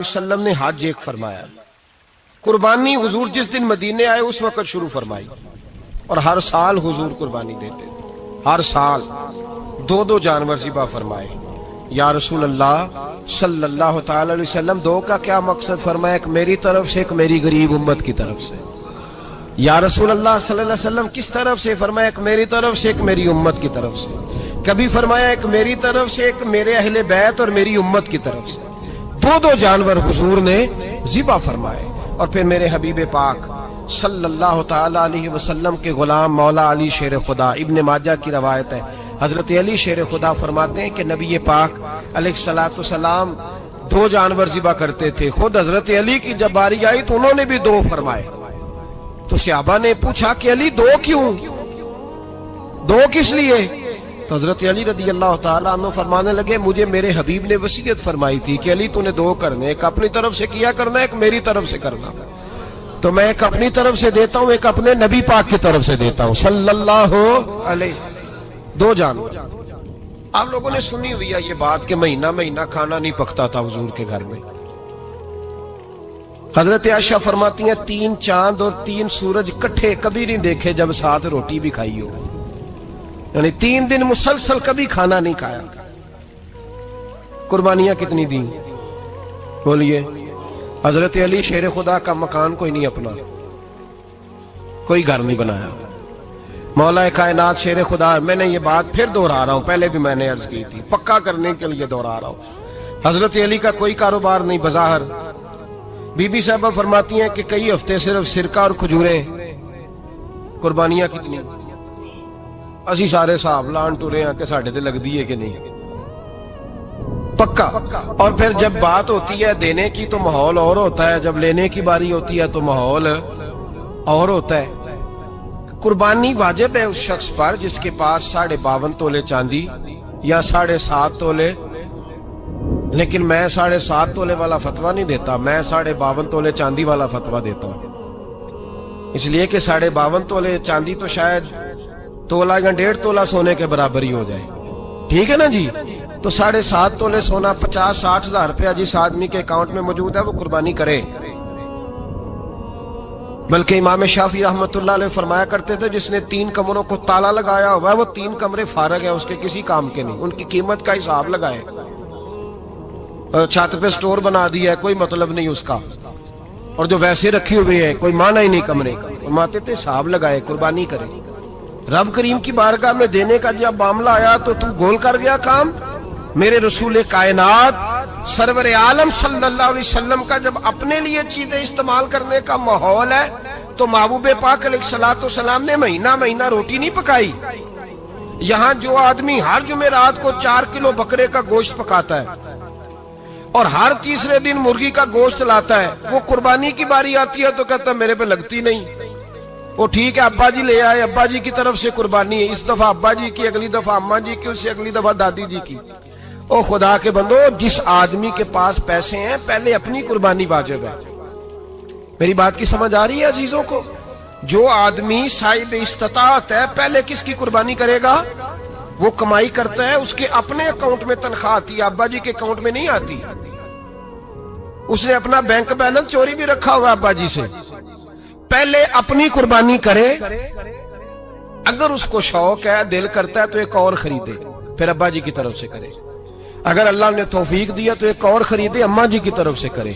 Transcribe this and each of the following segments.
وسلم نے حج ایک فرمایا. قربانی حضور جس دن مدینے آئے اس وقت شروع فرمائی اور ہر سال حضور قربانی دیتے تھے. ہر سال دو جانور ذبح فرمائے. یا رسول اللہ صلی اللہ تعالی علیہ وسلم دو کا کیا مقصد فرمایا؟ ایک میری طرف سے ایک میری غریب امت کی طرف سے. یا رسول اللہ صلی اللہ علیہ وسلم کس طرف سے فرمایا؟ ایک میری طرف سے ایک میری امت کی طرف سے. کبھی فرمایا ایک میری طرف سے ایک میرے اہل بیت اور میری امت کی طرف سے. دو جانور حضور نے ذبح فرمائے. اور پھر میرے حبیب پاک صلی اللہ تعالی علیہ وسلم کے غلام مولا علی شیر خدا، ابن ماجہ کی روایت ہے، حضرت علی شیر خدا فرماتے ہیں کہ نبی پاک علیہ الصلوۃ والسلام دو جانور ذبح کرتے تھے. خود حضرت علی کی جب باری آئی تو انہوں نے بھی دو فرمائے. تو صحابہ نے پوچھا کہ علی دو کیوں؟ دو کس لیے؟ تو حضرت علی رضی اللہ تعالیٰ عنہ فرمانے لگے مجھے میرے حبیب نے وصیت فرمائی تھی کہ علی تو نے دو کرنے، ایک اپنی طرف سے کیا کرنا، ایک میری طرف سے کرنا. تو میں ایک اپنی طرف سے دیتا ہوں، ایک اپنے نبی پاک کی طرف سے دیتا ہوں صلی اللہ علیہ. دو جانور. آپ لوگوں نے سنی ہوئی ہے یہ بات کہ مہینہ کھانا نہیں پکتا تھا حضور کے گھر میں. حضرت عائشہ فرماتی ہیں 3 چاند اور 3 سورج کٹھے کبھی نہیں دیکھے جب ساتھ روٹی بھی کھائی ہو. یعنی 3 دن مسلسل کبھی کھانا نہیں کھایا. قربانیاں کتنی دیں بولیے؟ حضرت علی شیر خدا کا مکان کوئی نہیں اپنا، کوئی گھر نہیں بنایا. مولا کائنات شیر خدا، میں نے یہ بات پھر دوہرا رہا ہوں، پہلے بھی میں نے عرض کی تھی، پکا کرنے کے لیے دوہرا رہا ہوں. حضرت علی کا کوئی کاروبار نہیں بظاہر. بی بی صاحبہ فرماتی ہیں کہ کئی ہفتے صرف سرکہ اور کھجوریں. قربانیاں کتنی؟ اسی سارے صاحب لان ٹورے ہیں کہ ساڑھے تے لگ دیئے کہ نہیں پکا. اور پھر جب بات ہوتی ہے دینے کی تو ماحول اور ہوتا ہے، جب لینے کی باری ہوتی ہے تو ماحول اور ہوتا ہے. قربانی واجب ہے اس شخص پر جس کے پاس 52.5 تولے چاندی یا 7.5 تولے. لیکن میں 7.5 تولے والا فتویٰ نہیں دیتا، میں 52.5 تولے چاندی والا فتویٰ دیتا ہوں. اس لیے کہ 52.5 تولے چاندی تو شاید تولہ یا 1.5 تولہ سونے کے برابر ہی ہو جائے. ٹھیک ہے نا جی؟ تو 7.5 تولے سونا 50-60 ہزار روپیہ جس آدمی کے اکاؤنٹ میں موجود ہے وہ قربانی کرے. بلکہ امام شافعی رحمۃ اللہ علیہ فرمایا کرتے تھے جس نے 3 کمروں کو تالا لگایا ہوا ہے وہ 3 کمرے فارغ ہیں، اس کے کسی کام کے نہیں، ان کی قیمت کا حساب لگائے. چھت پہ سٹور بنا دیا ہے کوئی مطلب نہیں اس کا، اور جو ویسے رکھی ہوئے ہیں کوئی معنی ہی نہیں کمرے کا. فرماتے تھے حساب لگائے، قربانی کرے. رب کریم کی بارگاہ میں دینے کا جب معاملہ آیا تو گول کر گیا کام. میرے رسول کائنات سرور عالم صلی اللہ علیہ وسلم کا جب اپنے لیے چیزیں استعمال کرنے کا ماحول ہے تو محبوب پاک علیہ الصلوۃ والسلام نے مہینہ روٹی نہیں پکائی. یہاں جو آدمی ہر جمعرات کو 4 کلو بکرے کا گوشت پکاتا ہے اور ہر تیسرے دن مرغی کا گوشت لاتا ہے، وہ قربانی کی باری آتی ہے تو کہتا ہے میرے پہ لگتی نہیں. وہ ٹھیک ہے ابا جی لے آئے، ابا جی کی طرف سے قربانی ہے، اس دفعہ ابا جی کی، اگلی دفعہ اماں جی کی، اس سے اگلی دفعہ دادی جی کی. او خدا کے بندو، جس آدمی کے پاس پیسے ہیں پہلے اپنی قربانی واجب ہے. میری بات کی سمجھ آ رہی ہے عزیزوں کو؟ جو آدمی صاحب استطاعت ہے پہلے کس کی قربانی کرے گا؟ وہ کمائی کرتا ہے، اس کے اپنے اکاؤنٹ میں تنخواہ آتی ہے، ابا جی کے اکاؤنٹ میں نہیں آتی. اس نے اپنا بینک بیلنس چوری بھی رکھا ہوا ابا جی سے. پہلے اپنی قربانی کرے. اگر اس کو شوق ہے، دل کرتا ہے تو ایک اور خریدے، پھر ابا جی کی طرف سے کرے. اگر اللہ نے توفیق دیا تو ایک اور خریدے، اماں جی کی طرف سے کرے.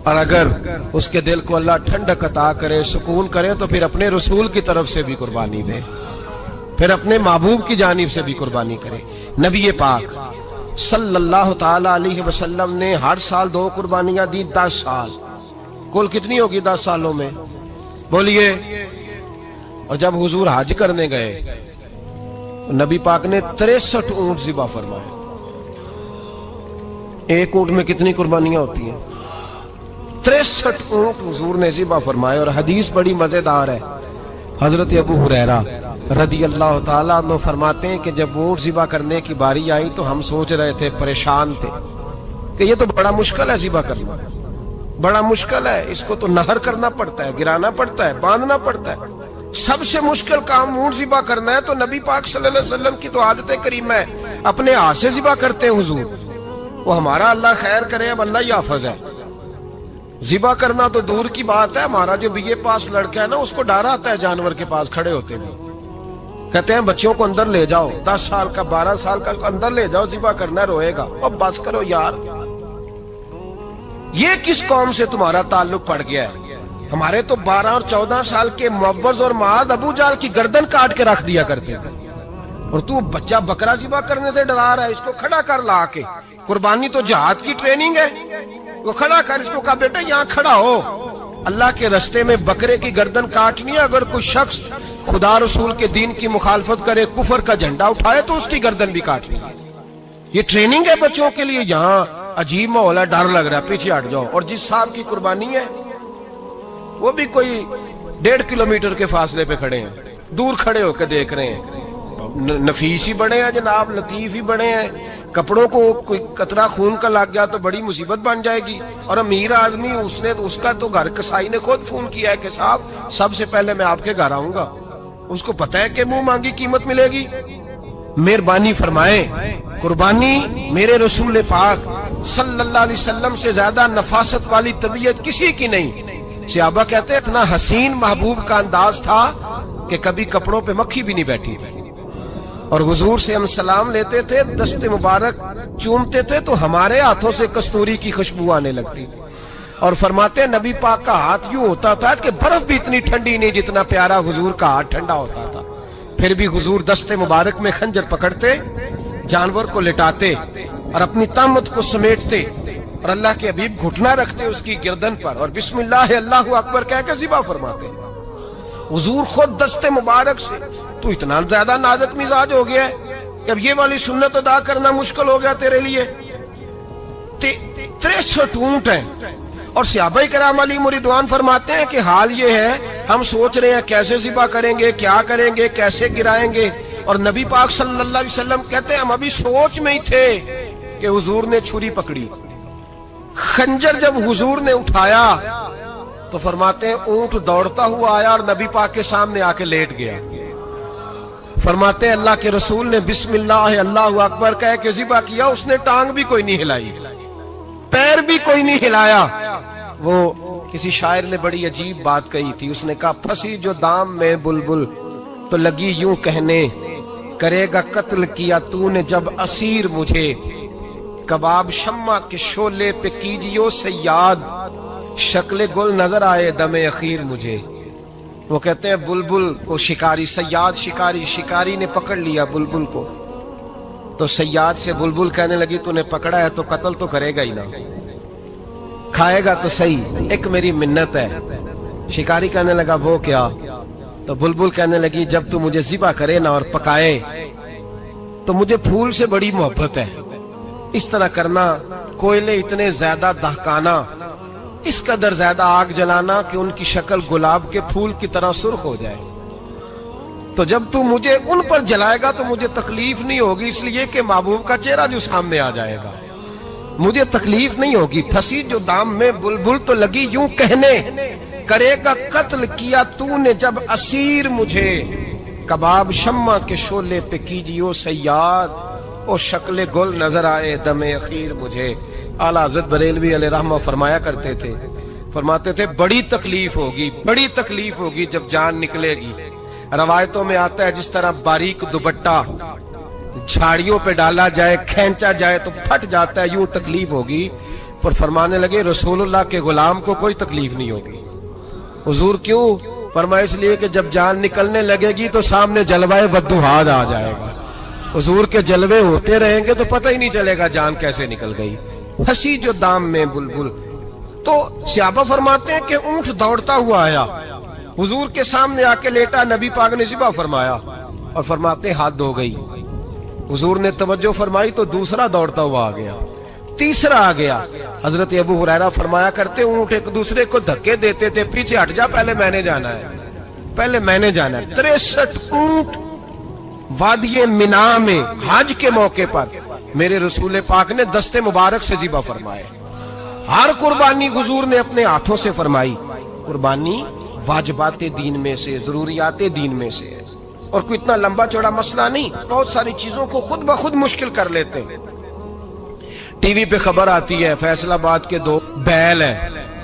اور اگر اس کے دل کو اللہ ٹھنڈک عطا کرے، سکون کرے، تو پھر اپنے رسول کی طرف سے بھی قربانی دے، پھر اپنے محبوب کی جانب سے بھی قربانی کرے. نبی پاک صلی اللہ تعالی علیہ وسلم نے ہر سال 2 قربانیاں دی. 10 سال کل کتنی ہوگی 10 سالوں میں بولیے؟ اور جب حضور حج کرنے گئے نبی پاک نے 63 اونٹ ذبح فرمائے. ایک اونٹ میں کتنی قربانیاں ہوتی ہیں؟ 63 اونٹ حضور نے ذبح فرمائے. اور حدیث بڑی مزیدار ہے. حضرت ابو ہریرہ رضی اللہ تعالیٰ عنہ فرماتے ہیں کہ جب اونٹ ذبح کرنے کی باری آئی تو ہم سوچ رہے تھے، پریشان تھے کہ یہ تو بڑا مشکل ہے ذبح کرنا، بڑا مشکل ہے، اس کو تو نہر کرنا پڑتا ہے، گرانا پڑتا ہے، باندھنا پڑتا ہے. سب سے مشکل کام اونٹ ذبح کرنا ہے. تو نبی پاک صلی اللہ علیہ وسلم کی تو عادت کریمہ ہے، اپنے ہاتھ سے ذبح کرتے ہیں حضور. وہ ہمارا اللہ خیر کرے، اب اللہ ہی حافظ ہے. ذبح کرنا تو دور کی بات ہے، ہمارا جو BA پاس لڑکا ہے نا اس کو ڈر آتا ہے جانور کے پاس کھڑے ہوتے ہوئے. کہتے ہیں بچوں کو اندر لے جاؤ، 10 سال کا 12 سال کا اندر لے جاؤ، ذبح کرنا روئے گا. اب بس کرو یار، یہ کس قوم سے تمہارا تعلق پڑ گیا ہے؟ ہمارے تو 12 اور 14 سال کے معوذ اور معاذ ابو جہل کی گردن کاٹ کے رکھ دیا کرتے تھے، اور تو بچہ بکرا ذبح کرنے سے ڈرا رہا ہے. اس کو کھڑا کر لا کے، قربانی تو جہاد کی ٹریننگ ہے، وہ کھڑا کر، اس کو کہا بیٹا یہاں کھڑا ہو، اللہ کے رستے میں بکرے کی گردن کاٹنی ہے. اگر کوئی شخص خدا رسول کے دین کی مخالفت کرے، کفر کا جھنڈا اٹھائے تو اس کی گردن بھی کاٹنی ہے. یہ ٹریننگ ہے بچوں کے لیے. یہاں عجیب ماحول ہے، ڈر لگ رہا ہے، پیچھے ہٹ جاؤ. اور جس صاحب کی قربانی ہے وہ بھی کوئی 1.5 کلومیٹر کے فاصلے پہ کھڑے ہیں، دور کھڑے ہو کے دیکھ رہے ہیں. نفیس ہی بڑے ہیں جناب، لطیف ہی بڑے ہیں. کپڑوں کو کوئی قطرہ خون کا لگ گیا تو بڑی مصیبت بن جائے گی. اور امیر آدمی اس کا تو گھر کسائی نے خود فون کیا ہے کہ صاحب سب سے پہلے میں آپ کے گھر آؤں گا. اس کو پتہ ہے کہ منہ مانگی قیمت ملے گی. مہربانی فرمائیں، قربانی میرے رسول پاک صلی اللہ علیہ وسلم سے زیادہ نفاست والی طبیعت کسی کی نہیں. صحابہ کہتے ہیں اتنا حسین محبوب کا انداز تھا کہ کبھی کپڑوں پہ مکھی بھی نہیں بیٹھی تھی. اور حضور سے ہم سلام لیتے تھے، دست مبارک چومتے تھے تو ہمارے ہاتھوں سے کستوری کی خوشبو آنے لگتی تھی. اور فرماتے ہیں نبی پاک کا ہاتھ یوں ہوتا تھا کہ برف بھی اتنی ٹھنڈی نہیں جتنا پیارا حضور کا ہاتھ ٹھنڈا ہوتا تھا. پھر بھی حضور دست مبارک میں خنجر پکڑتے، جانور کو لٹاتے اور اپنی طامت کو سمیٹتے، اور اللہ کے حبیب گھٹنا رکھتے اس کی گردن پر اور بسم اللہ اللہ اکبر کہہ کے ذبح فرماتے. حضور خود دست مبارک سے. تو اتنا زیادہ نازک مزاج ہو گیا ہے کہ اب یہ والی سنت ادا کرنا مشکل ہو گیا تیرے لیے. 63 اونٹ ہیں. اور صحابہ کرام علیہم رضوان فرماتے ہیں کہ حال یہ ہے ہم سوچ رہے ہیں کیسے ذبح کریں گے، کیا کریں گے، کیسے گرائیں گے. اور نبی پاک صلی اللہ علیہ وسلم کہتے ہیں ہم ابھی سوچ میں ہی تھے کہ حضور نے چھری پکڑی. خنجر جب حضور نے اٹھایا تو فرماتے ہیں اونٹ دوڑتا ہوا آیا اور نبی پاک کے سامنے آ کے لیٹ گیا. فرماتے ہیں اللہ کے رسول نے بسم اللہ اللہ اکبر کہہ کے ذبح کیا. اس نے ٹانگ بھی کوئی نہیں ہلائی، پیر بھی کوئی نہیں ہلایا. وہ کسی شاعر نے بڑی عجیب بات کہی تھی. اس نے کہا پھنسی جو دام میں بلبل تو لگی یوں کہنے، کرے گا قتل کیا تو نے جب اسیر مجھے، کباب شمع کے شولے پہ کیجیو صیاد، شکل گل نظر آئے دم اخیر مجھے. وہ کہتے ہیں بلبل کو شکاری، صیاد شکاری نے پکڑ لیا بلبل کو، تو صیاد سے بلبل کہنے لگی تو نے پکڑا ہے تو قتل تو کرے گا ہی نا، کھائے گا تو صحیح، ایک میری منت ہے. شکاری کہنے لگا وہ کیا؟ تو بلبل کہنے لگی جب تو مجھے ذبح کرے نا اور پکائے تو مجھے پھول سے بڑی محبت ہے. اس طرح کرنا، کوئلے اتنے زیادہ دہکانا، اس قدر زیادہ آگ جلانا کہ ان کی شکل گلاب کے پھول کی طرح سرخ ہو جائے. تو جب تو مجھے ان پر جلائے گا تو مجھے تکلیف نہیں ہوگی، اس لیے کہ محبوب کا چہرہ جو سامنے آ جائے گا مجھے تکلیف نہیں ہوگی. پھنسی جو دام میں بلبل تو لگی یوں کہنے، کرے گا قتل کیا تو نے جب اسیر مجھے، کباب شمع کے شولے پہ کیجیو صیاد، او شکل گل نظر آئے دم اخیر مجھے. اعلیٰ حضرت بریلوی علیہ رحمہ فرمایا کرتے تھے، فرماتے تھے بڑی تکلیف ہوگی جب جان نکلے گی. روایتوں میں آتا ہے جس طرح باریک دوپٹہ جھاڑیوں پہ ڈالا جائے، کھینچا جائے تو پھٹ جاتا ہے، یوں تکلیف ہوگی. پر فرمانے لگے رسول اللہ کے غلام کو کوئی تکلیف نہیں ہوگی. حضور کیوں؟ فرمایا اس لیے کہ جب جان نکلنے لگے گی تو سامنے جلوہ ودوحات آ جائے گا. حضور کے جلوے ہوتے رہیں گے تو پتہ ہی نہیں چلے گا جان کیسے نکل گئی. پھنسی جو دام میں بلبل. تو صحابہ فرماتے ہیں کہ اونٹ دوڑتا ہوا آیا، حضور کے سامنے آ کے لیٹا، نبی پاک نے ذبح فرمایا اور فرماتے حد ہو گئی. حضور نے توجہ فرمائی تو دوسرا دوڑتا ہوا آ گیا، تیسرا آ گیا. حضرت ابو ہریرہ فرمایا کرتے اونٹ ایک دوسرے کو دھکے دیتے تھے، پیچھے ہٹ جا، پہلے میں نے جانا ہے. 63 اونٹ وادی منا میں حج کے موقع پر میرے رسول پاک نے دست مبارک سے ذبح فرمائے. ہر قربانی حضور نے اپنے ہاتھوں سے فرمائی. قربانی واجبات دین میں سے، ضروریات دین میں سے ہے، اور کوئی اتنا لمبا چوڑا مسئلہ نہیں. بہت ساری چیزوں کو خود بخود مشکل کر لیتے ہیں. ٹی وی پہ خبر آتی ہے فیصل آباد کے 2 بیل ہیں،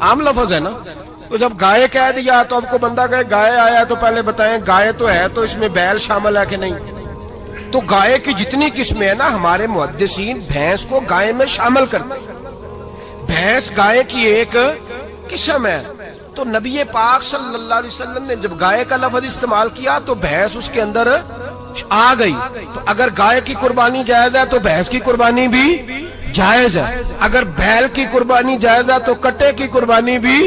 عام لفظ ہے نا. تو جب گائے کہہ دیا تو اب کو بندہ کہے گائے آیا تو پہلے بتائیں گائے تو ہے تو اس میں بیل شامل ہے کہ نہیں. تو گائے کی جتنی قسمیں ہیں نا ہمارے محدثین بھینس کو گائے میں شامل کرتے ہیں. بھینس گائے کی ایک قسم ہے. تو نبی پاک صلی اللہ علیہ وسلم نے جب گائے کا لفظ استعمال کیا تو بھینس اس کے اندر آ گئی. تو اگر گائے کی قربانی جائز ہے تو بھینس کی قربانی بھی جائز ہے. اگر بیل کی قربانی جائز ہے تو کٹے کی قربانی بھی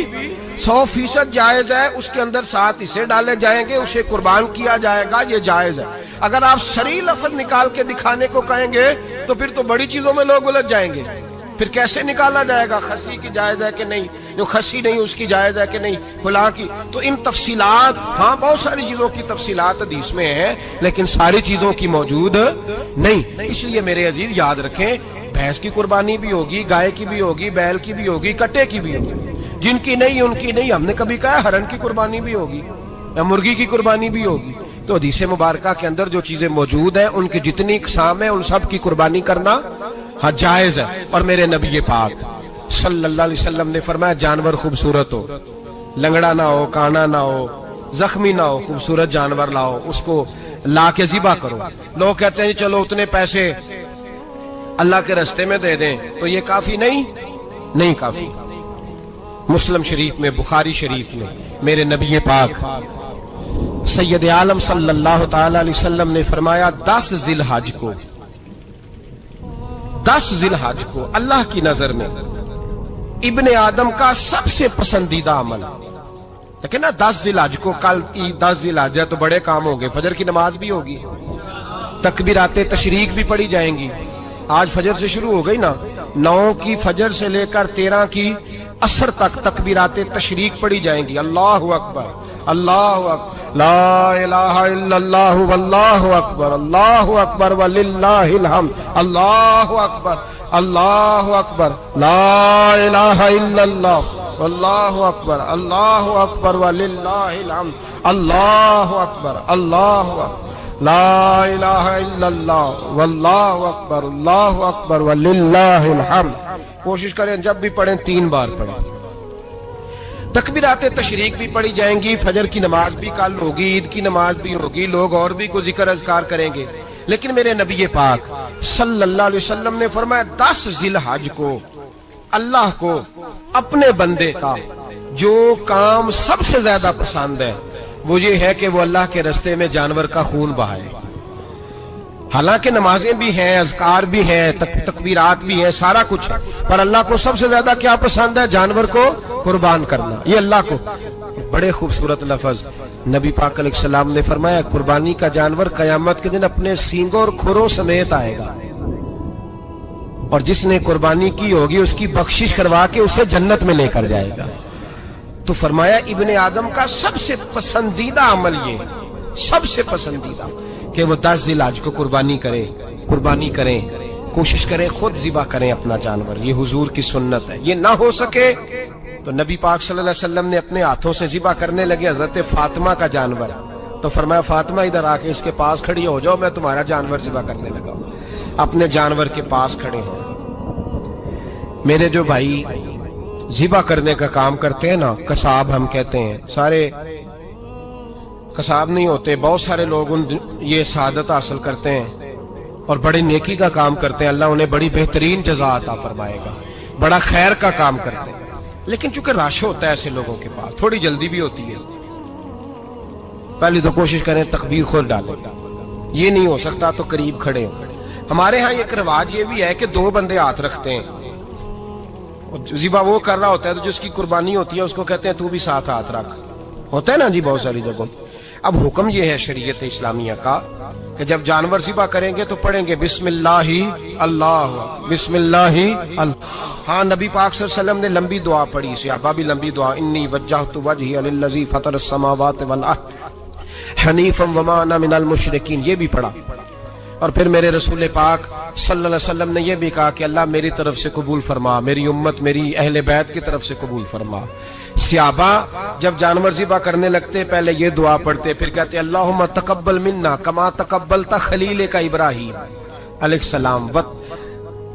100% جائز ہے. اس کے اندر 7 حصے ڈالے جائیں گے، اسے قربان کیا جائے گا، یہ جائز ہے. اگر آپ صریح لفظ نکال کے دکھانے کو کہیں گے تو پھر تو بڑی چیزوں میں لوگ الجھ جائیں گے. پھر کیسے نکالا جائے گا خسی کی جائز ہے کہ نہیں، جو خسی نہیں اس کی جائز ہے کہ نہیں، فلاں کی. تو ان تفصیلات، ہاں بہت ساری چیزوں کی تفصیلات حدیث میں ہیں لیکن ساری چیزوں کی موجود نہیں. اس لیے میرے عزیز یاد رکھیں، بھینس کی قربانی بھی ہوگی، گائے کی بھی ہوگی، بیل کی بھی ہوگی، کٹے کی بھی ہوگی. جن کی نہیں ان کی نہیں. ہم نے کبھی کہا ہرن کی قربانی بھی ہوگی یا مرغی کی قربانی بھی ہوگی. تو حدیث مبارکہ کے اندر جو چیزیں موجود ہیں ان کی جتنی اقسام ہیں ان سب کی قربانی کرنا ہاں جائز ہے. اور میرے نبی پاک صلی اللہ علیہ وسلم نے فرمایا جانور خوبصورت ہو، لنگڑا نہ ہو، کانا نہ ہو، زخمی نہ ہو، خوبصورت جانور لاؤ، اس کو لا کے ذبح کرو. لوگ کہتے ہیں چلو اتنے پیسے اللہ کے راستے میں دے دیں تو یہ کافی نہیں کافی. مسلم شریف میں، بخاری شریف میں میرے نبی پاک سید عالم صلی اللہ تعالی علیہ وسلم نے فرمایا 10 ذی الحج کو اللہ کی نظر میں ابن آدم کا سب سے پسندیدہ عمل. لیکن نا 10 ذی الحج کو، کل 10 ذی الحج ہے تو بڑے کام ہوں گے. فجر کی نماز بھی ہوگی، تکبیرات تشریق بھی پڑھی جائیں گی. آج فجر سے شروع ہو گئی نا، 9 کی فجر سے لے کر 13 کی عصر تک تکبیرات تشریق پڑھی جائیں گی. اللہ اکبر، اللہ اکبر، لا الہ الا اللہ واللہ اکبر، اللہ اکبر وللہ الحمد، اللہ اکبر، اللہ اکبر، لا الہ الا اللہ واللہ اکبر، اللہ اکبر وللہ الحمد، اللہ اکبر، اللہ اکبر، لا الہ الا اللہ واللہ اکبر، اللہ اکبر وللہ الحمد. کوشش کریں جب بھی پڑھیں 3 بار پڑھیں. تکبیرات تشریق بھی پڑھی جائیں گی. فجر کی نماز بھی کل ہوگی، عید کی نماز بھی ہوگی، لوگ اور بھی کوئی ذکر اذکار کریں گے. لیکن میرے نبی پاک صلی اللہ علیہ وسلم نے فرمایا 10 ذی الحج کو اللہ کو اپنے بندے کا جو کام سب سے زیادہ پسند ہے وہ یہ ہے کہ وہ اللہ کے راستے میں جانور کا خون بہائے. حالانکہ نمازیں بھی ہیں، اذکار بھی ہیں، تکبیرات بھی ہیں، سارا کچھ ہے، پر اللہ کو سب سے زیادہ کیا پسند ہے؟ جانور کو قربان کرنا. یہ اللہ کو بڑے خوبصورت لفظ نبی پاک علیہ السلام نے فرمایا قربانی کا جانور قیامت کے دن اپنے سینگوں اور کھروں سمیت آئے گا، اور جس نے قربانی کی ہوگی اس کی بخشش کروا کے اسے جنت میں لے کر جائے گا. تو فرمایا ابن آدم کا سب سے پسندیدہ عمل یہ، سب سے پسندیدہ، کہ وہ 10 ذی الحج کو قربانی کریں، کوشش کریں خود ذبح کریں اپنا جانور. یہ حضور کی سنت ہے. یہ نہ ہو سکے تو نبی پاک صلی اللہ علیہ وسلم نے اپنے ہاتھوں سے ذبح کرنے لگے حضرت فاطمہ کا جانور. تو فرمایا فاطمہ ادھر آ کے اس کے پاس کھڑی ہو جاؤ، میں تمہارا جانور ذبح کرنے لگا ہوں. اپنے جانور کے پاس کھڑے ہوں. میرے جو بھائی ذبح کرنے کا کام کرتے ہیں نا، قصاب ہم کہتے ہیں، سارے قصاب نہیں ہوتے، بہت سارے لوگ یہ سعادت حاصل کرتے ہیں اور بڑی نیکی کا کام کرتے ہیں. اللہ انہیں بڑی بہترین جزا عطا فرمائے گا، بڑا خیر کا کام کرتے ہیں. لیکن چونکہ رش ہوتا ہے ایسے لوگوں کے پاس، تھوڑی جلدی بھی ہوتی ہے. پہلی تو کوشش کریں تکبیر خود ڈالیں، یہ نہیں ہو سکتا تو قریب کھڑے ہوں. ہمارے ہاں ایک رواج یہ بھی ہے کہ 2 بندے ہاتھ رکھتے ہیں. ذبح وہ کر رہا ہوتا ہے تو جس کی قربانی ہوتی ہے اس کو کہتے ہیں تو بھی ساتھ ہاتھ رکھ. ہوتا ہے نا جی بہت ساری جگہوں. اب حکم یہ ہے شریعت اسلامیہ کا کہ جب جانور ذبح کریں گے تو پڑھیں گے بسم اللہ اللہ، بسم اللہ اللہ. ہاں نبی پاک صلی اللہ علیہ وسلم نے لمبی دعا پڑھی، صحابہ بھی لمبی دعا، انی وجہت وجہی للذی فطر السماوات والارض حنیفا وما انا من المشرکین، یہ بھی پڑھا. اور پھر میرے رسول پاک صلی اللہ علیہ وسلم نے یہ بھی کہا کہ اللہ میری طرف سے قبول فرما، میری امت، میری اہل بیت کی طرف سے قبول فرما. صحابہ جب جانور ذبح کرنے لگتے پہلے یہ دعا پڑھتے، پھر کہتے اللہم تقبل منا کما تقبلت خلیلک ابراہیم علیہ السلام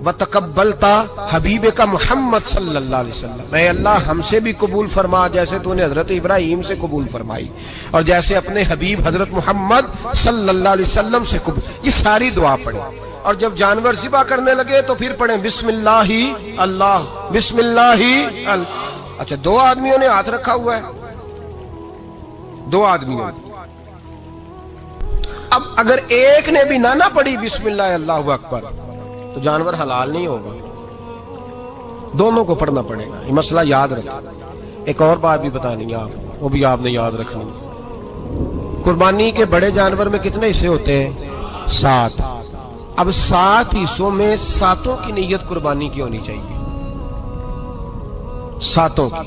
وتقبلتا حبیب کا محمد صلی اللہ علیہ وسلم، اے اللہ ہم سے بھی قبول فرما جیسے تو نے حضرت ابراہیم سے قبول فرمائی اور جیسے اپنے حبیب حضرت محمد صلی اللہ علیہ وسلم سے قبول. یہ ساری دعا پڑھیں اور جب جانور ذبح کرنے لگے تو پھر پڑھیں بسم اللہ اللہ بسم اللہ اللہ. اچھا 2 آدمیوں نے ہاتھ رکھا ہوا ہے، 2 آدمیوں نے. اب اگر ایک نے بھی نہ پڑھی بسم اللہ اللہ اکبر تو جانور حلال نہیں ہوگا، دونوں کو پڑھنا پڑے گا. یہ مسئلہ یاد رکھیں. ایک اور بات بھی بتانی ہے آپ کو، وہ بھی آپ نے یاد رکھنی ہے. قربانی کے بڑے جانور میں کتنے حصے ہوتے ہیں؟ 7. اب 7 حصوں میں 7 کی نیت قربانی کی ہونی چاہیے. 7 کی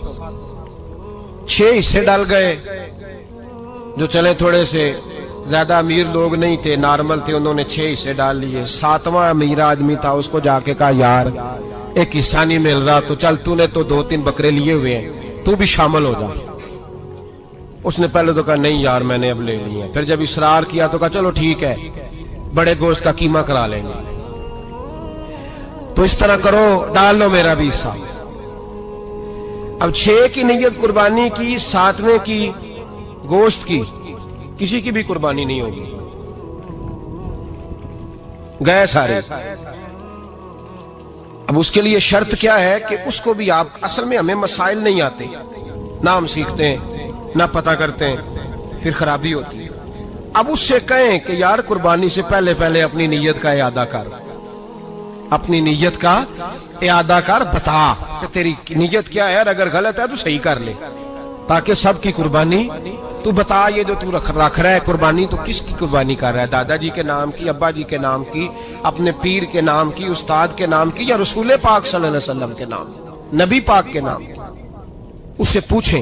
6 حصے ڈال گئے، جو چلے تھوڑے سے زیادہ امیر لوگ نہیں تھے، نارمل تھے، انہوں نے 6 حصے ڈال لیے. 7واں امیر آدمی تھا، اس کو جا کے کہا یار ایک حصہ نہیں مل رہا تو چل تو نے تو 2-3 بکرے لیے ہوئے ہیں تو بھی شامل ہو جا. اس نے پہلے تو کہا نہیں یار میں نے اب لے لی ہیں. پھر جب اصرار کیا تو کہا چلو ٹھیک ہے بڑے گوشت کا قیمہ کرا لیں گے. تو اس طرح کرو ڈال لو میرا بھی حصہ. اب 6 کی نیت قربانی کی، 7ویں کی گوشت کی، کسی کی بھی قربانی نہیں ہوگی، گئے سارے. اب اس کے لیے شرط کیا ہے کہ اس کو بھی آپ، اصل میں ہمیں مسائل نہیں آتے، نہ ہم سیکھتے ہیں نہ پتہ کرتے ہیں، پھر خرابی ہوتی ہے. اب اس سے کہیں کہ یار قربانی سے پہلے اپنی نیت کا اعادہ کر، اپنی نیت کا اعادہ کر، بتا کہ تیری نیت کیا ہے، اگر غلط ہے تو صحیح کر لے تاکہ سب کی قربانی تو بتا. یہ جو تو رکھ رہا ہے قربانی تو کس کی قربانی کر رہا ہے؟ دادا جی کے نام کی، ابا جی کے نام کی، اپنے پیر کے نام کی، استاد کے نام کی، یا رسول پاک صلی اللہ علیہ وسلم کے نام، نبی پاک کے نام کی؟ اس سے پوچھیں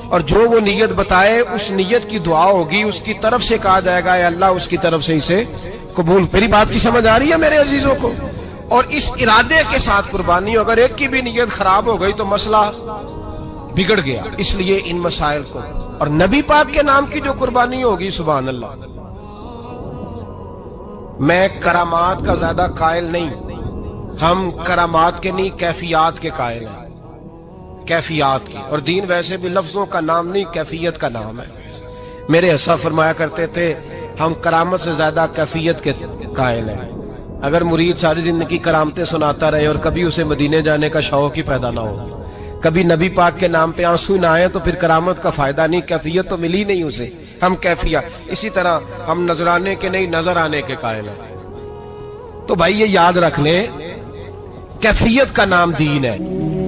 اور جو وہ نیت بتائے اس نیت کی دعا ہوگی، اس کی طرف سے کہا جائے گا اے اللہ اس کی طرف سے اسے قبول. میری بات کی سمجھ آ رہی ہے میرے عزیزوں کو؟ اور اس ارادے کے ساتھ قربانی، اگر ایک کی بھی نیت خراب ہو گئی تو مسئلہ بگڑ گیا. اس لیے ان مسائل کو، اور نبی پاک کے نام کی جو قربانی ہوگی سبحان اللہ. میں کرامات کا زیادہ قائل نہیں، ہم کرامات کے نہیں کیفیات کے قائل ہیں، کیفیات کی. اور دین ویسے بھی لفظوں کا نام نہیں کیفیت کا نام ہے. میرے حصہ فرمایا کرتے تھے ہم کرامت سے زیادہ کیفیت کے قائل ہیں. اگر مرید ساری زندگی کرامتیں سناتا رہے اور کبھی اسے مدینے جانے کا شوق ہی پیدا نہ ہو، کبھی نبی پاک کے نام پہ آنسو نہ آئے تو پھر کرامت کا فائدہ نہیں، کیفیت تو ملی نہیں اسے. ہم کیفیت، اسی طرح ہم نظرانے کے نہیں نظر آنے کے قائل ہیں. تو بھائی یہ یاد رکھ لیں کیفیت کا نام دین ہے.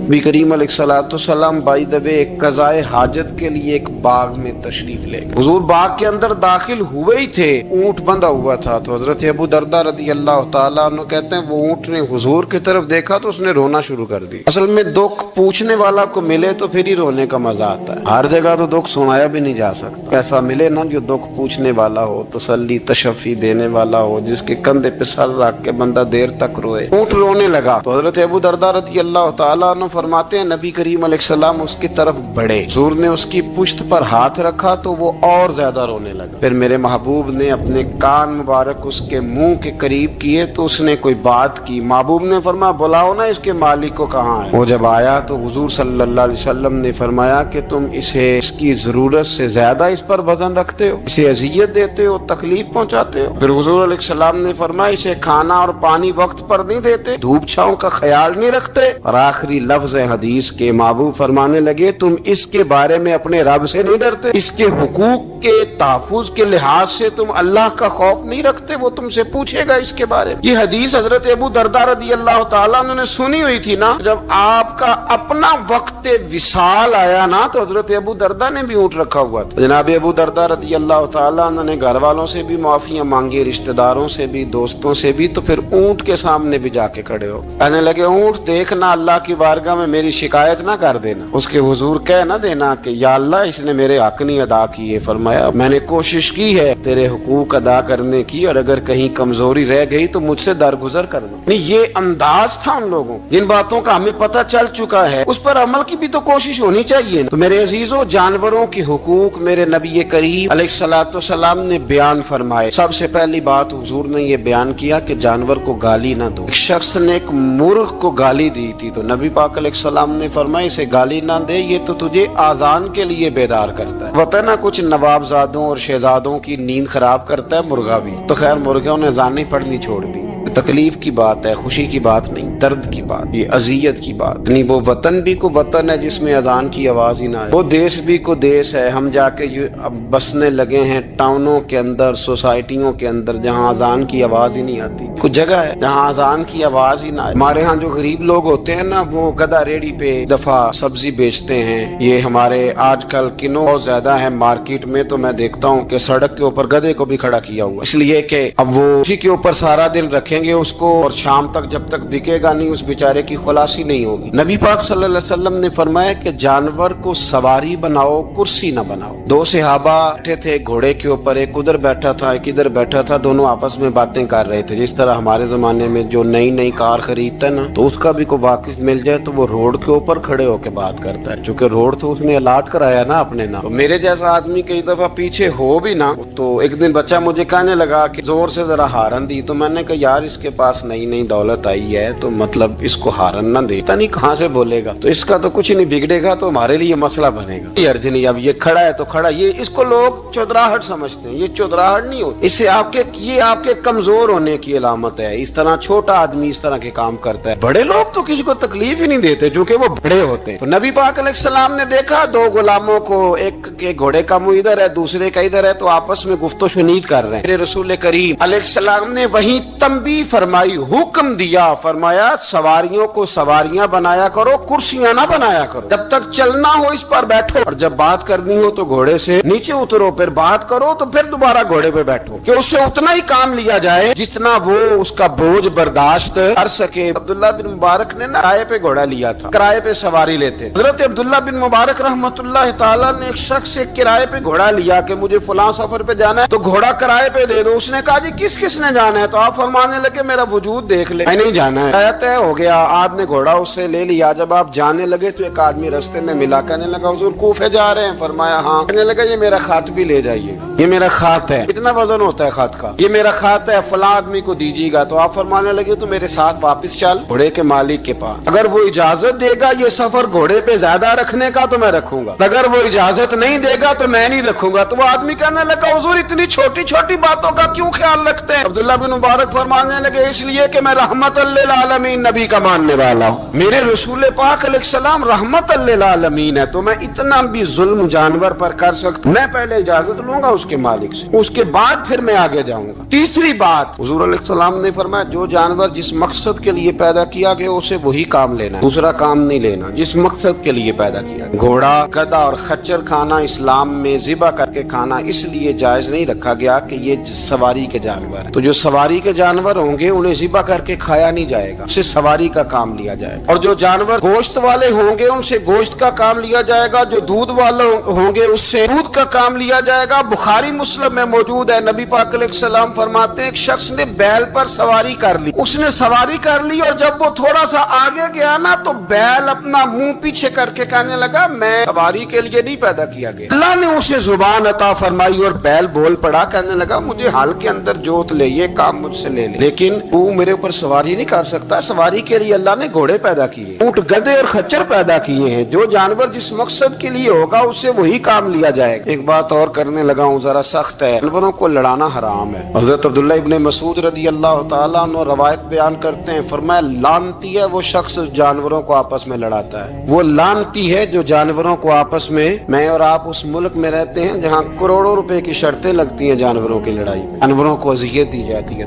نبی کریم علیہ الصلوۃ والسلام بائی دا وے ایک قضائے حاجت کے لیے ایک باغ میں تشریف لے گئے. حضور باغ کے اندر داخل ہوئے ہی تھے، اونٹ بندھا ہوا تھا. تو حضرت ابو درداء رضی اللہ تعالیٰ عنہ کہتے ہیں وہ اونٹ نے حضور کی طرف دیکھا تو اس نے رونا شروع کر دی. اصل میں دکھ پوچھنے والا کو ملے تو پھر ہی رونے کا مزہ آتا ہے. ہر جگہ تو دکھ سنایا بھی نہیں جا سکتا. ایسا ملے نا جو دکھ پوچھنے والا ہو، تسلی تشفی دینے والا ہو، جس کے کندھے پہ سر رکھ کے بندہ دیر تک روئے. اونٹ رونے لگا تو حضرت ابو درداء رضی اللہ تعالیٰ عنہ فرماتے ہیں نبی کریم علیہ السلام اس کی طرف بڑھے، حضور نے اس کی پشت پر ہاتھ رکھا تو وہ اور زیادہ رونے لگا. پھر میرے محبوب نے اپنے کان مبارک اس کے منہ کے قریب کیے تو اس نے کوئی بات کی. محبوب نے فرمایا بلاؤ نا اس کے مالک کو کہاں ہے. وہ جب آیا تو حضور صلی اللہ علیہ وسلم نے فرمایا کہ تم اسے اس کی ضرورت سے زیادہ اس پر وزن رکھتے ہو، اسے اذیت دیتے ہو، تکلیف پہنچاتے ہو. پھر حضور علیہ السلام نے فرمایا اسے کھانا اور پانی وقت پر نہیں دیتے، دھوپ چھاؤں کا خیال نہیں رکھتے. اور آخری لفظ حدیث کے محبوب فرمانے لگے تم اس کے بارے میں اپنے رب سے نہیں ڈرتے، اس کے حقوق کے تحفظ کے لحاظ سے تم اللہ کا خوف نہیں رکھتے، وہ تم سے پوچھے گا اس کے بارے میں. یہ حدیث حضرت ابو درداء رضی اللہ تعالیٰ عنہ نے سنی ہوئی تھی نا. جب آپ کا اپنا وقت وصال آیا نا تو حضرت ابو درداء نے بھی اونٹ رکھا ہوا تھا. جناب ابو درداء رضی اللہ تعالیٰ عنہ نے گھر والوں سے بھی معافیاں مانگی، رشتہ داروں سے بھی، دوستوں سے بھی. تو پھر اونٹ کے سامنے بھی جا کے کھڑے ہو کہنے لگے اونٹ دیکھنا اللہ کی بارگاہ بارگاہ میں میری شکایت نہ کر دینا، اس کے حضور کہہ نہ دینا کہ یا اللہ اس نے میرے حق نہیں ادا کیے۔ فرمایا میں نے کوشش کی ہے تیرے حقوق ادا کرنے کی، اور اگر کہیں کمزوری رہ گئی تو مجھ سے درگزر کرنا۔ یہ انداز تھا ان لوگوں، جن باتوں کا ہمیں پتہ چل چکا ہے اس پر عمل کی بھی تو کوشش ہونی چاہیے۔ تو میرے عزیزوں، جانوروں کے حقوق میرے نبی کریم علیہ الصلوۃ والسلام نے بیان فرمائے۔ سب سے پہلی بات حضور نے یہ بیان کیا کہ جانور کو گالی نہ دو۔ ایک شخص نے ایک مرغ کو گالی دی تھی تو نبی پاک علیہ السلام نے فرمایا اسے گالی نہ دے، یہ تو تجھے آذان کے لیے بیدار کرتا ہے۔ وطن کچھ نوابزادوں اور شہزادوں کی نیند خراب کرتا ہے مرغا بھی، تو خیر مرغوں نے اذانیں پڑھنی چھوڑ دی۔ تکلیف کی بات ہے، خوشی کی بات نہیں، درد کی بات، یہ اذیت کی بات۔ یعنی وہ وطن بھی کو وطن ہے جس میں اذان کی آواز ہی نہ آئے، وہ دیش بھی کو دیش ہے۔ ہم جا کے اب بسنے لگے ہیں ٹاؤنوں کے اندر، سوسائٹیوں کے اندر، جہاں اذان کی آواز ہی نہیں آتی۔ کچھ جگہ ہے جہاں اذان کی آواز ہی نہ آئے۔ ہمارے ہاں جو غریب لوگ ہوتے ہیں نا، وہ گدا ریڑھی پہ دفعہ سبزی بیچتے ہیں۔ یہ ہمارے آج کل کنو بہت زیادہ ہے مارکیٹ میں، تو میں دیکھتا ہوں کہ سڑک کے اوپر گدے کو بھی کھڑا کیا ہوا، اس لیے کہ اب وہ اسی کے اوپر سارا دن رکھیں گے اس کو، اور شام تک جب تک بکے گا نہیں اس بیچارے کی خلاصی نہیں ہوگی۔ نبی پاک صلی اللہ علیہ وسلم نے فرمایا کہ جانور کو سواری بناؤ، کرسی نہ بناؤ۔ دو صحابہ بیٹھے تھے گھوڑے کے اوپر، ایک ادھر بیٹھا تھا ایک ادھر بیٹھا تھا، دونوں آپس میں باتیں کر رہے تھے۔ جس طرح ہمارے زمانے میں جو نئی نئی کار خریدتا ہے نا، تو اس کا بھی کوئی واقف مل جائے تو وہ روڈ کے اوپر کھڑے ہو کے بات کرتا ہے، چونکہ روڈ تو اس نے الاٹ کرایا نا اپنے نام۔ تو میرے جیسا آدمی کئی دفعہ پیچھے ہو بھی نا، تو ایک دن بچہ مجھے کہنے لگا کہ زور سے ذرا ہارن دی، تو میں نے کہا یار اس کے پاس نئی نئی دولت آئی ہے تو مطلب اس کو ہارن نہ دے، پتہ نہیں کہاں سے بولے گا، تو اس کا تو کچھ نہیں بگڑے گا، تو ہمارے لیے مسئلہ بنے گا۔ یہ عرض نہیں، اب یہ کھڑا ہے تو کھڑا، یہ اس کو لوگ چودراہٹ سمجھتے ہیں، یہ چودراہٹ نہیں ہوتی، اس سے یہ آپ کے کمزور ہونے کی علامت ہے۔ اس طرح چھوٹا آدمی اس طرح کے کام کرتا ہے، بڑے لوگ تو کسی کو تکلیف ہی نہیں دیتے کیونکہ وہ بڑے ہوتے ہیں۔ تو نبی پاک علیہ السلام نے دیکھا دو غلاموں کو، ایک کے گھوڑے کا منہ ادھر ہے دوسرے کا ادھر ہے، تو آپس میں گفت و شنید کر رہے ہیں۔ میرے رسول کریم علیہ السلام نے وہیں تنبیہ فرمائی، حکم دیا، فرمایا سواریوں کو سواریاں بنایا کرو، کرسیاں نہ بنایا کرو، جب تک چلنا ہو اس پر بیٹھو، اور جب بات کرنی ہو تو گھوڑے سے نیچے اترو، پھر بات کرو تو پھر دوبارہ گھوڑے پہ بیٹھو، کہ اس سے اتنا ہی کام لیا جائے جتنا وہ اس کا بوجھ برداشت کر سکے۔ عبداللہ بن مبارک نے کرائے پہ گھوڑا لیا تھا، کرائے پہ سواری لیتے۔ حضرت عبداللہ بن مبارک رحمۃ اللہ تعالیٰ نے ایک شخص سے کرائے پہ گھوڑا لیا کہ مجھے فلاں سفر پہ جانا ہے تو گھوڑا کرائے پہ دے دو۔ اس نے کہا جی کس کس نے جانا ہے؟ تو آپ فرمانے لگے میرا وجود دیکھ لے، میں نہیں جانا ہے۔ طے ہو گیا، آپ نے گھوڑا اس سے لے لیا۔ جب آپ جانے لگے تو ایک آدمی رستے میں ملا، کہنے لگا حضور کوفے جا رہے ہیں؟ فرمایا ہاں۔ کہنے لگا یہ میرا خط بھی لے جائیے گا، یہ میرا خط ہے، کتنا وزن ہوتا ہے خط کا، یہ میرا خط ہے، فلاں آدمی کو دیجیے گا۔ تو آپ فرمانے لگے تو میرے ساتھ واپس چل گھوڑے کے مالک کے پاس، اگر وہ اجازت دے گا یہ سفر گھوڑے پہ زیادہ رکھنے کا تو میں رکھوں گا، اگر وہ اجازت نہیں دے گا تو میں نہیں رکھوں گا۔ تو وہ آدمی کہنے لگا حضور اتنی چھوٹی چھوٹی باتوں کا کیوں خیال رکھتے ہیں؟ عبداللہ بن مبارک فرمانے لگے اس لیے کہ میں رحمت للعالمین نبی کا ماننے والا ہوں، میرے رسول پاک علیہ السلام رحمت للعالمین ہے، تو میں اتنا بھی ظلم جانور پر کر سکتا ہوں، میں پہلے اجازت لوں گا اس کے مالک سے، اس کے بعد پھر میں آگے جاؤں گا۔ تیسری بات حضور علیہ السلام نے فرمایا جو جانور جس مقصد کے لیے پیدا کیا گیا اسے وہی کام لینا ہے، دوسرا کام نہیں لینا، جس مقصد کے لیے پیدا کیا گیا۔ گھوڑا، گدھا اور خچر کھانا اسلام میں ذبح کر کے کھانا اس لیے جائز نہیں رکھا گیا کہ یہ سواری کے جانور ہیں، تو جو سواری کے جانور ہوں گے انہیں ذبح کر کے کھایا نہیں جائے گا، اس سے سواری کا کام لیا جائے گا، اور جو جانور گوشت والے ہوں گے ان سے گوشت کا کام لیا جائے گا، جو دودھ والے ہوں گے اس سے دودھ کا کام لیا جائے گا۔ بخاری مسلم میں موجود ہے، نبی پاک علیہ السلام فرماتے ہیں ایک شخص نے بیل پر سواری کر لی، اس نے سواری کر لی اور جب وہ تھوڑا سا آگے گیا نا تو بیل اپنا منہ پیچھے کر کے کہنے لگا میں سواری کے لیے نہیں پیدا کیا گیا۔ اللہ نے اسے زبان عطا فرمائی اور بیل بول پڑا، کہنے لگا مجھے حال کے اندر جوت لے، یہ کام مجھ سے لے لے، لیکن تو میرے اوپر سواری نہیں کر سکتا، سواری کے لیے اللہ نے گھوڑے پیدا کیے، اونٹ، گدھے اور خچر پیدا کیے ہیں، جو جانور جس مقصد کے لیے ہوگا اس سے وہی کام لیا جائے گا۔ ایک بات اور کرنے لگا ہوں، ذرا سخت ہے، جانوروں کو لڑانا حرام ہے۔ حضرت عبداللہ ابن مسعود رضی اللہ تعالیٰ عنہ روایت بیان کرتے ہیں، فرمایا لعنتی ہے وہ شخص جانوروں کو آپس میں لڑاتا ہے، وہ لعنتی ہے جو جانوروں کو آپس میں اور آپ اس ملک میں رہتے ہیں جہاں کروڑوں روپے کی شرطیں لگتی ہیں جانوروں کی لڑائی، جانوروں کو اذیت دی جاتی ہے،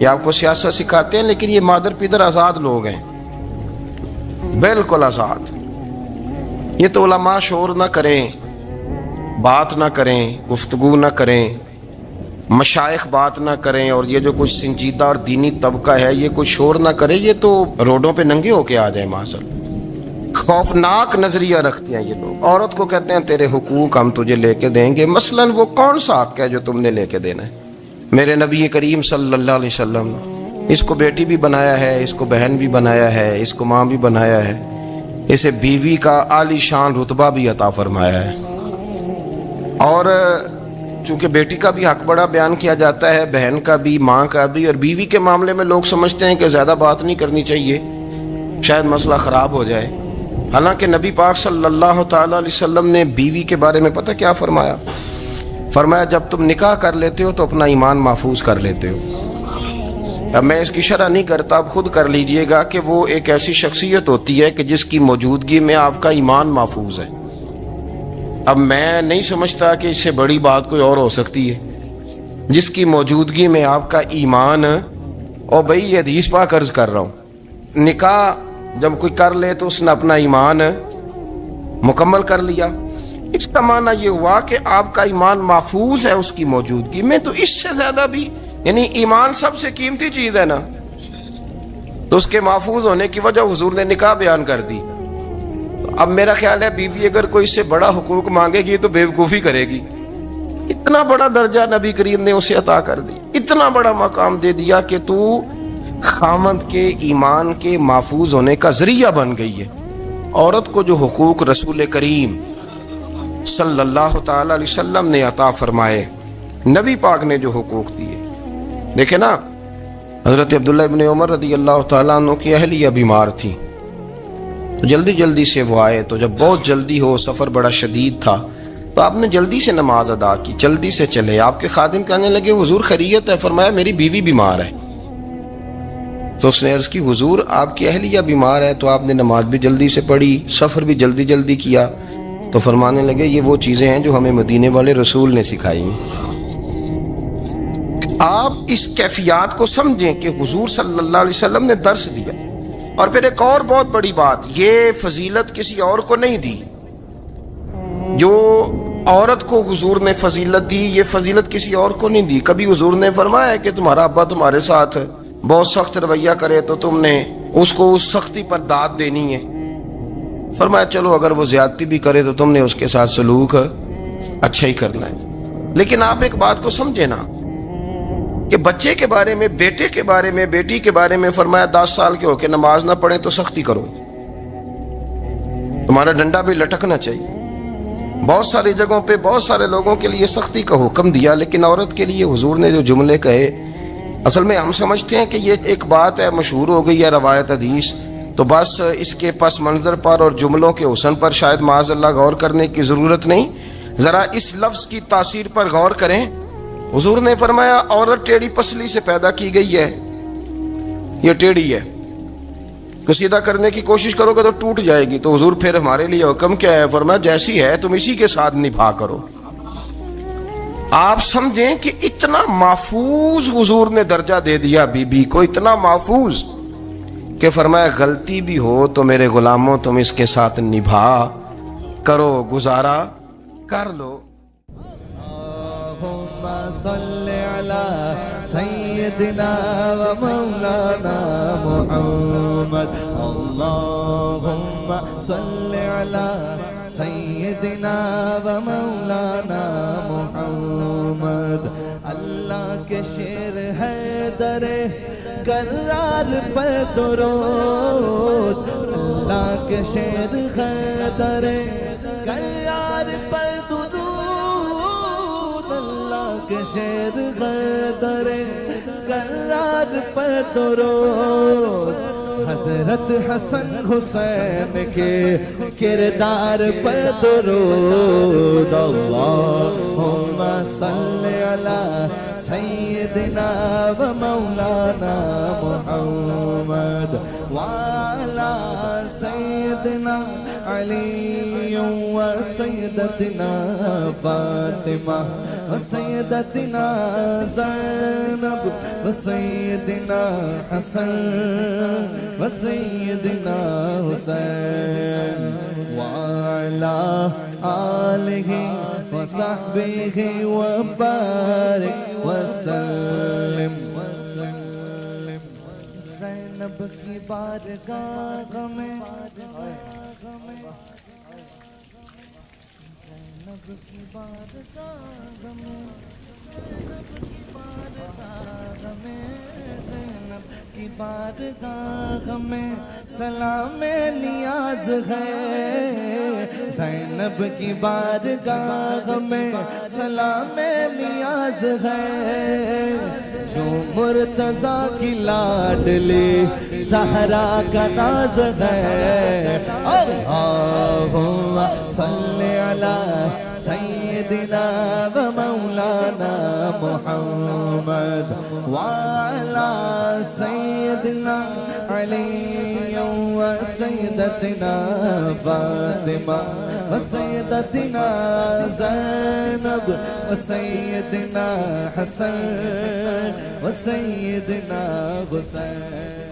یہ آپ کو سیاست سکھاتے ہیں، لیکن یہ مادر پیدر آزاد لوگ ہیں، بالکل آزاد۔ یہ تو علماء شور نہ کریں، بات نہ کریں، گفتگو نہ کریں، مشائخ بات نہ کریں، اور یہ جو کچھ سنجیدہ اور دینی طبقہ ہے یہ کوئی شور نہ کرے، یہ تو روڈوں پہ ننگے ہو کے آ جائیں معاذ اللہ۔ خوفناک نظریہ رکھتے ہیں یہ لوگ۔ عورت کو کہتے ہیں تیرے حقوق ہم تجھے لے کے دیں گے، مثلاً وہ کون سا حق ہے جو تم نے لے کے دینا ہے؟ میرے نبی کریم صلی اللہ علیہ وسلم نے اس کو بیٹی بھی بنایا ہے، اس کو بہن بھی بنایا ہے، اس کو ماں بھی بنایا ہے، اسے بیوی کا عالی شان رتبہ بھی عطا فرمایا ہے۔ اور چونکہ بیٹی کا بھی حق بڑا بیان کیا جاتا ہے، بہن کا بھی، ماں کا بھی، اور بیوی کے معاملے میں لوگ سمجھتے ہیں کہ زیادہ بات نہیں کرنی چاہیے، شاید مسئلہ خراب ہو جائے۔ حالانکہ نبی پاک صلی اللہ تعالیٰ علیہ وسلم نے بیوی کے بارے میں پتہ کیا فرمایا؟ فرمایا جب تم نکاح کر لیتے ہو تو اپنا ایمان محفوظ کر لیتے ہو۔ اب میں اس کی شرح نہیں کرتا، اب خود کر لیجئے گا کہ وہ ایک ایسی شخصیت ہوتی ہے کہ جس کی موجودگی میں آپ کا ایمان محفوظ ہے۔ اب میں نہیں سمجھتا کہ اس سے بڑی بات کوئی اور ہو سکتی ہے، جس کی موجودگی میں آپ کا ایمان، اور بھائی یہ حدیث پاک عرض کر رہا ہوں، نکاح جب کوئی کر لے تو اس نے اپنا ایمان مکمل کر لیا۔ اس کا معنی یہ ہوا کہ آپ کا ایمان محفوظ ہے اس کی موجودگی میں، تو اس سے زیادہ بھی، یعنی ایمان سب سے قیمتی چیز ہے نا، تو اس کے محفوظ ہونے کی وجہ حضور نے نکاح بیان کر دی۔ اب میرا خیال ہے بیوی اگر کوئی اس سے بڑا حقوق مانگے گی تو بیوقوفی کرے گی۔ اتنا بڑا درجہ نبی کریم نے اسے عطا کر دی، اتنا بڑا مقام دے دیا کہ تو خامند کے ایمان کے محفوظ ہونے کا ذریعہ بن گئی ہے۔ عورت کو جو حقوق رسول کریم صلی اللہ تعالی علیہ وسلم نے عطا فرمائے، نبی پاک نے جو حقوق دیے، دیکھیں نا، حضرت عبداللہ ابن عمر رضی اللہ تعالیٰ عنہ کی اہلیہ بیمار تھی، تو جلدی جلدی سے وہ آئے، تو جب بہت جلدی ہو، سفر بڑا شدید تھا، تو آپ نے جلدی سے نماز ادا کی، جلدی سے چلے۔ آپ کے خادم کہنے لگے حضور خیریت ہے؟ فرمایا میری بیوی بیمار ہے۔ تو اس نے عرض کی حضور آپ کی اہلیہ بیمار ہے، تو آپ نے نماز بھی جلدی سے پڑھی، سفر بھی جلدی جلدی کیا۔ تو فرمانے لگے یہ وہ چیزیں ہیں جو ہمیں مدینے والے رسول نے سکھائی ہیں۔ آپ اس کیفیات کو سمجھیں کہ حضور صلی اللہ علیہ وسلم نے درس دیا۔ اور پھر ایک اور بہت بڑی بات، یہ فضیلت کسی اور کو نہیں دی، جو عورت کو حضور نے فضیلت دی، یہ فضیلت کسی اور کو نہیں دی۔ کبھی حضور نے فرمایا کہ تمہارا ابا تمہارے ساتھ بہت سخت رویہ کرے تو تم نے اس کو اس سختی پر داد دینی ہے؟ فرمایا چلو اگر وہ زیادتی بھی کرے تو تم نے اس کے ساتھ سلوک اچھا ہی کرنا ہے۔ لیکن آپ ایک بات کو سمجھے نا کہ بچے کے بارے میں، بیٹے کے بارے میں، بیٹی کے بارے میں فرمایا 10 سال کے ہو کے نماز نہ پڑھیں تو سختی کرو، تمہارا ڈنڈا بھی لٹکنا چاہیے۔ بہت ساری جگہوں پہ بہت سارے لوگوں کے لیے سختی کا حکم دیا، لیکن عورت کے لیے حضور نے جو جملے کہے، اصل میں ہم سمجھتے ہیں کہ یہ ایک بات ہے، مشہور ہو گئی ہے روایت حدیث، تو بس اس کے پس منظر پر اور جملوں کے حسن پر شاید معاذ اللہ غور کرنے کی ضرورت نہیں۔ ذرا اس لفظ کی تاثیر پر غور کریں۔ حضور نے فرمایا عورت ٹیڑھی پسلی سے پیدا کی گئی ہے، یہ ٹیڑھی ہے، تو سیدھا کرنے کی کوشش کرو گے تو ٹوٹ جائے گی۔ تو حضور پھر ہمارے لیے حکم کیا ہے؟ فرمایا جیسی ہے تم اسی کے ساتھ نبھا کرو۔ آپ سمجھیں کہ اتنا محفوظ حضور نے درجہ دے دیا بی بی کو، اتنا محفوظ کہ فرمایا غلطی بھی ہو تو میرے غلاموں تم اس کے ساتھ نبھا کرو، گزارا کر لو۔ اللہم صلی علی سیدنا و مولانا محمد، اللہم صلی علی سیدنا و مولانا محمد۔ اللہ کے شیر ہے در کرار پر درود، اللہ کے شیر ہے در کرار پر درود، اللہ کے شیر ہے در کرار پر درود۔ حضرت حسن حسین کے کردار پر درود، اللہم صلی علی سیدنا و مولانا محمد وعلی سیدنا علی و سیدتنا فاطمہ وسيدتنا زينب وسيدنا حسن وسيدنا حسين وعلى آله وصحبه وبارك وسلم زینب کی بارگاہ میں زینب کی بارگاہ میں زینب کی بارگاہ میں زینب کی بارگاہ میں سلام نیاز ہے زینب کی بارگاہ میں سلام نیاز ہے جو مرتضیٰ کی لاڈلی زہرا کا ناز ہے اللہم صلی علی سیدنا و مولانا محمد وعلی سیدنا علی و سیدتنا فاطمہ و سیدتنا زینب و سیدنا حسن و سیدنا حسین